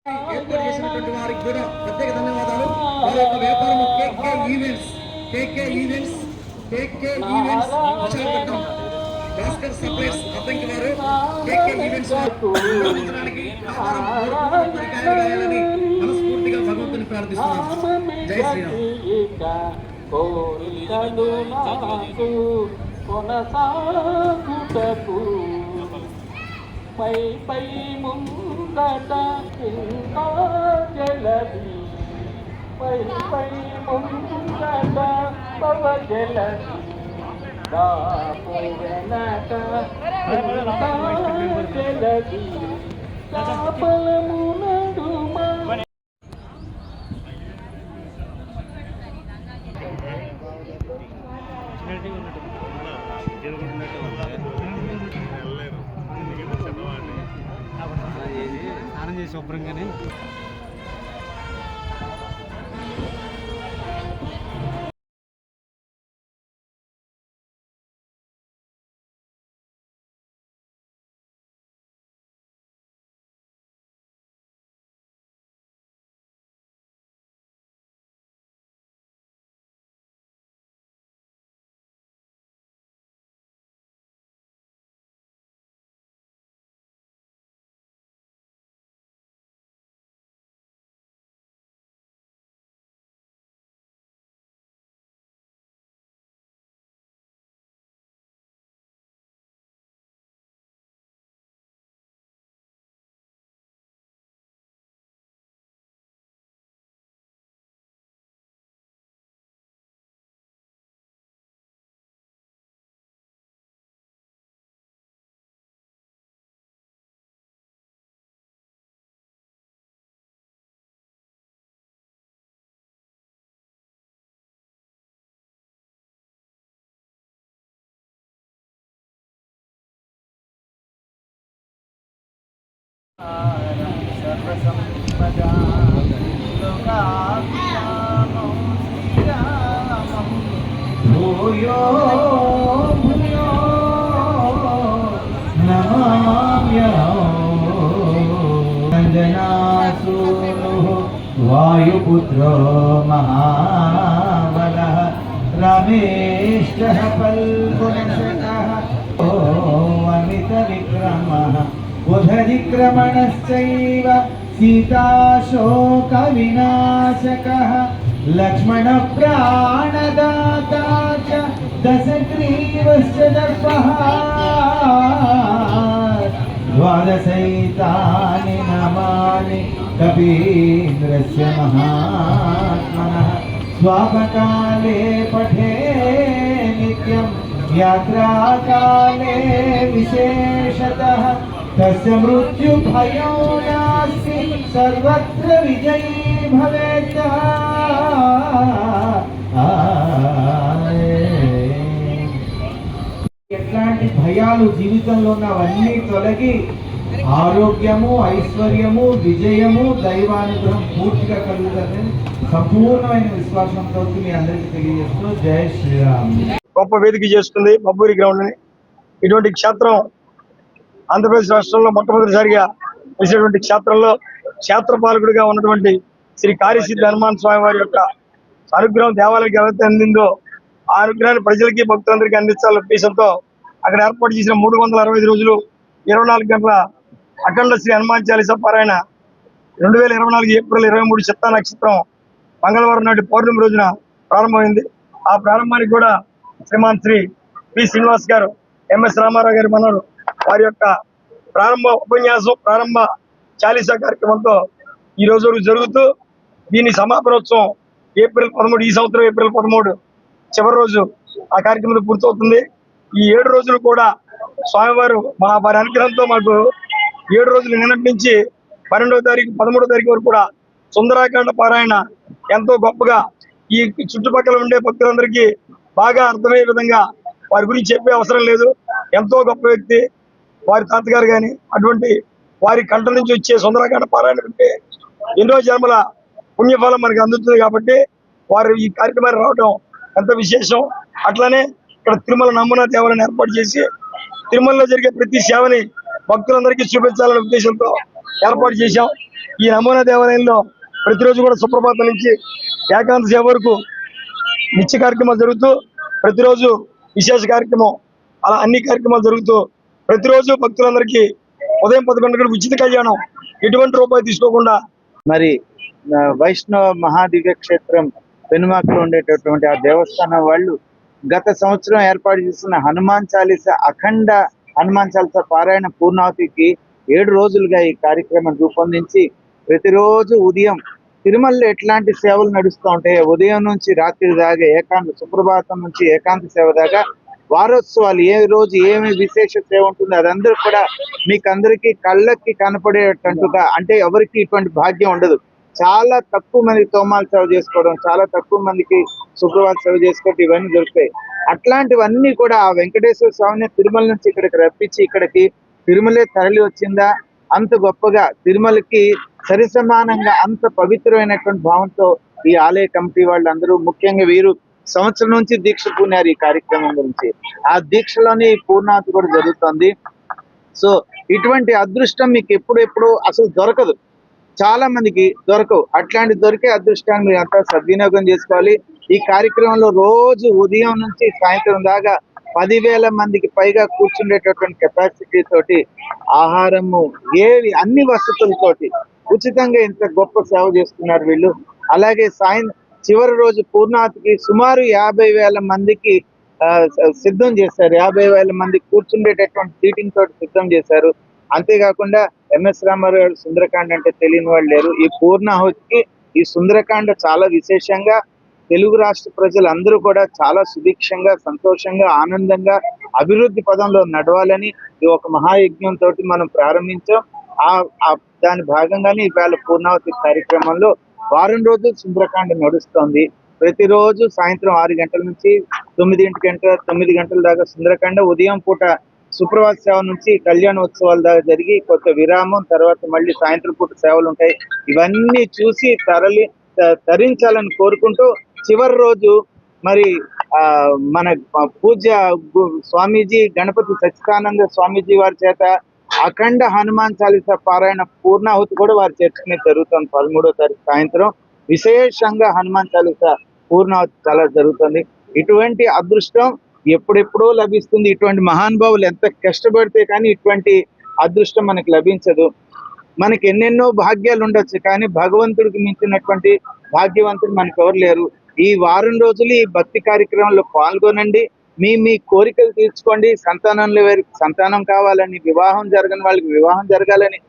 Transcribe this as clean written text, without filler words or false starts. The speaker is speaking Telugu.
ఏర్పాటు చేసినటువంటి వారికి కూడా ప్రత్యేక ధన్యవాదాలు. వారి యొక్క వ్యాపారం కేకే ఈవెంట్స్ విశాఖపట్నం భాస్కర్ సప్లైస్ అద్దంకి వారు కేకే ఈవెంట్స్ నిర్వహించడానికి గాయాలని మనస్ఫూర్తిగా భగవంతుని ప్రార్థిస్తున్నాం. జై శ్రీరామ్. పై పై ముందట ఇంకా జలది పై పై ముందట పవ జలది దాపు వెనక ఇంకా జలది చాపలము నడుమ స్నానం చేసి శుభ్రంగానే భూయో భూయో నమామ్యః వాయుపుత్రో మహాబలః రమేష్ఠః పల్గుణశకః అమిత విక్రమః బుధవిక్రమణశ్చైవ సీతాశోక వినాశకః లక్ష్మణ ప్రాణదాతా చ దశగ్రీవశ్చ దర్పః ద్వాదశైతాని నామాని కపీంద్రస్య మహాత్మనః స్వాపకాలే పఠే నిత్యం యాత్రాకాలే విశేషతః తస్య మృత్యు భయో నాస్తి సర్వత్ర విజయీ భవేత్. ఎట్లాంటి భయాలు జీవితంలో ఉన్నవన్నీ తొలగి ఆరోగ్యము, ఐశ్వర్యము, విజయము, దైవానుగ్రహం పూర్తిగా కలుగుతుందని సంపూర్ణమైన విశ్వాసంతో మీ అందరికీ తెలియజేస్తూ జై శ్రీరామ్. గొప్ప వేదిక చేస్తుంది మబ్బూరి గ్రౌండ్ ని. ఇటువంటి క్షేత్రం ఆంధ్రప్రదేశ్ రాష్ట్రంలో మొట్టమొదటిసారిగా వేసినటువంటి క్షేత్రంలో క్షేత్రపాలకుడిగా ఉన్నటువంటి శ్రీ కార్యసిద్ధి హనుమాన్ స్వామి వారి యొక్క అనుగ్రహం దేవాలయానికి ఎవరైతే అందిందో ఆ అనుగ్రహాన్ని ప్రజలకి భక్తులందరికీ అందించాలనే ఉద్దేశంతో అక్కడ ఏర్పాటు చేసిన 365 రోజులు 24 గంటల అఖండ శ్రీ హనుమాన్ చాలీసా పారాయణ 2024 ఏప్రిల్ 23 చిత్తా నక్షత్రం మంగళవారం నాటి పౌర్ణమి రోజున ప్రారంభమైంది. ఆ ప్రారంభానికి కూడా శ్రీమాన్ శ్రీ పి శ్రీనివాస్ గారు, ఎంఎస్ రామారావు గారి మనవరు వారి యొక్క ప్రారంభ ఉపన్యాసం, ప్రారంభ చాలీసా కార్యక్రమంతో ఈ రోజు జరుగుతూ దీని సమాపనోత్సవం ఏప్రిల్ 13, ఈ సంవత్సరం ఏప్రిల్ 13 చివరి రోజు ఆ కార్యక్రమం పూర్తవుతుంది. ఈ 7 రోజులు కూడా స్వామివారు వారి అనుగ్రహంతో మాకు 7 రోజులు నిన్నటి నుంచి 12వ తారీఖు 13వ తారీఖు వరకు కూడా సుందరాకాండ పారాయణ ఎంతో గొప్పగా ఈ చుట్టుపక్కల ఉండే భక్తులందరికీ బాగా అర్థమయ్యే విధంగా వారి గురించి చెప్పే అవసరం లేదు. ఎంతో గొప్ప వ్యక్తి వారి తాతగారు కానీ అటువంటి వారి కంట నుంచి వచ్చే సుందరాకాండ పారాయణ అంటే ఎన్నో జన్మల పుణ్యఫలం మనకి అందుతుంది. కాబట్టి వారు ఈ కార్యక్రమాన్ని రావడం ఎంత విశేషం. అట్లానే ఇక్కడ తిరుమల నమూనా దేవాలయాన్ని ఏర్పాటు చేసి తిరుమలలో జరిగే ప్రతి సేవని భక్తులందరికీ చూపించాలనే ఉద్దేశంతో ఏర్పాటు చేశాం. ఈ నమూనా దేవాలయంలో ప్రతిరోజు కూడా సుప్రభాతం నుంచి ఏకాంత సేవ వరకు నిత్య కార్యక్రమాలు జరుగుతూ ప్రతిరోజు విశేష కార్యక్రమం అలా అన్ని కార్యక్రమాలు జరుగుతూ ప్రతిరోజు భక్తులందరికీ ఉదయం 11 గంటలకు ఉచిత కళ్యాణం ఎటువంటి రూపాయి తీసుకోకుండా మరి వైష్ణవ మహాదివ్య క్షేత్రం పెనుమాకలో ఉండేటటువంటి ఆ దేవస్థానం వాళ్ళు గత సంవత్సరం ఏర్పాటు చేసిన హనుమాన్ చాలీస అఖండ హనుమాన్ చాలీస పారాయణ పూర్ణావతికి 7 రోజులుగా ఈ కార్యక్రమం రూపొందించి ప్రతిరోజు ఉదయం తిరుమలలో ఎట్లాంటి సేవలు నడుస్తూ ఉంటాయి, ఉదయం నుంచి రాత్రి దాకా ఏకాంత సుప్రభాతం నుంచి ఏకాంత సేవ దాకా వారోత్సవాలు ఏ రోజు ఏమి విశేష సేవ ఉంటుంది అదందరూ కూడా మీకు అందరికీ కళ్ళకి కనపడేటట్టుగా, అంటే ఎవరికి ఇటువంటి భాగ్యం ఉండదు. చాలా తక్కువ మందికి తోమాల సేవ చేసుకోవడం, చాలా తక్కువ మందికి శుక్రవార సేవ చేసుకోవడం ఇవన్నీ దొరుకుతాయి. అట్లాంటివన్నీ కూడా ఆ వెంకటేశ్వర స్వామిని తిరుమల నుంచి ఇక్కడికి రప్పించి ఇక్కడికి తిరుమలే తరలి వచ్చిందా, అంత గొప్పగా తిరుమలకి సరిసమానంగా అంత పవిత్రమైనటువంటి భావంతో ఈ ఆలయ కమిటీ వాళ్ళందరూ, ముఖ్యంగా వీరు సంవత్సరం నుంచి దీక్ష పూనారు ఈ కార్యక్రమం గురించి. ఆ దీక్షలోనే ఈ పూర్ణాహుతి కూడా జరుగుతుంది. సో ఇటువంటి అదృష్టం మీకు ఎప్పుడెప్పుడు అసలు దొరకదు, చాలా మందికి దొరకవు. అట్లాంటి దొరికే అదృష్టాన్ని మీరు అంతా సద్వినియోగం చేసుకోవాలి. ఈ కార్యక్రమంలో రోజు ఉదయం నుంచి సాయంత్రం దాకా 10,000 మందికి పైగా కూర్చుండేటటువంటి కెపాసిటీ తోటి ఆహారము ఏవి అన్ని వసతులతోటి ఉచితంగా ఇంత గొప్ప సేవ చేస్తున్నారు వీళ్ళు. అలాగే చివరి రోజు పూర్ణాహుతికి సుమారు 50,000 మందికి సిద్ధం చేశారు. 50,000 మంది కూర్చుండేటటువంటి సీటింగ్ తోటి సిద్ధం చేశారు. అంతేకాకుండా ఎంఎస్ రామారావు గారు సుందరకాండ అంటే తెలియని వాళ్ళు లేరు. ఈ పూర్ణాహుతికి ఈ సుందరకాండ చాలా విశేషంగా తెలుగు రాష్ట్ర ప్రజలందరూ కూడా చాలా సుభిక్షంగా, సంతోషంగా, ఆనందంగా అభివృద్ధి పదంలో నడవాలని ఈ ఒక మహాయజ్ఞం తోటి మనం ప్రారంభించాం. దాని భాగంగానే ఇవాళ పూర్ణాహుతి కార్యక్రమంలో వారం రోజులు సుందరకాండ నడుస్తోంది. ప్రతిరోజు సాయంత్రం 6 గంటల నుంచి 9 గంటల దాకా సుందరకాండ, ఉదయం పూట సుప్రభాత సేవ నుంచి కళ్యాణోత్సవాల దాకా జరిగి కొత్త విరామం, తర్వాత మళ్ళీ సాయంత్రం పూట సేవలు ఉంటాయి. ఇవన్నీ చూసి తరించాలని కోరుకుంటూ చివరి రోజు మరి మన పూజ్య స్వామీజీ గణపతి సచ్చిదానంద స్వామీజీ వారి చేత అఖండ హనుమాన్ చాలీసా పారాయణ పూర్ణాహుతి కూడా వారి చర్చ జరుగుతుంది. 13వ తారీఖు సాయంత్రం విశేషంగా హనుమాన్ చాలీసా పూర్ణాహుతి చాలా జరుగుతుంది. ఇటువంటి అదృష్టం ఎప్పుడెప్పుడో లభిస్తుంది. ఇటువంటి మహానుభావులు ఎంత కష్టపడితే కానీ ఇటువంటి అదృష్టం మనకి లభించదు. మనకి ఎన్నెన్నో భాగ్యాలు ఉండొచ్చు, కానీ భగవంతుడికి మించినటువంటి భాగ్యవంతుడు మనకు ఎవరు లేరు. ఈ వారం రోజులు ఈ భక్తి కార్యక్రమంలో పాల్గొనండి. మీ కోరికలు తీర్చుకోండి. సంతానం కావాలని, వివాహం జరగని వాళ్ళకి వివాహం జరగాలని,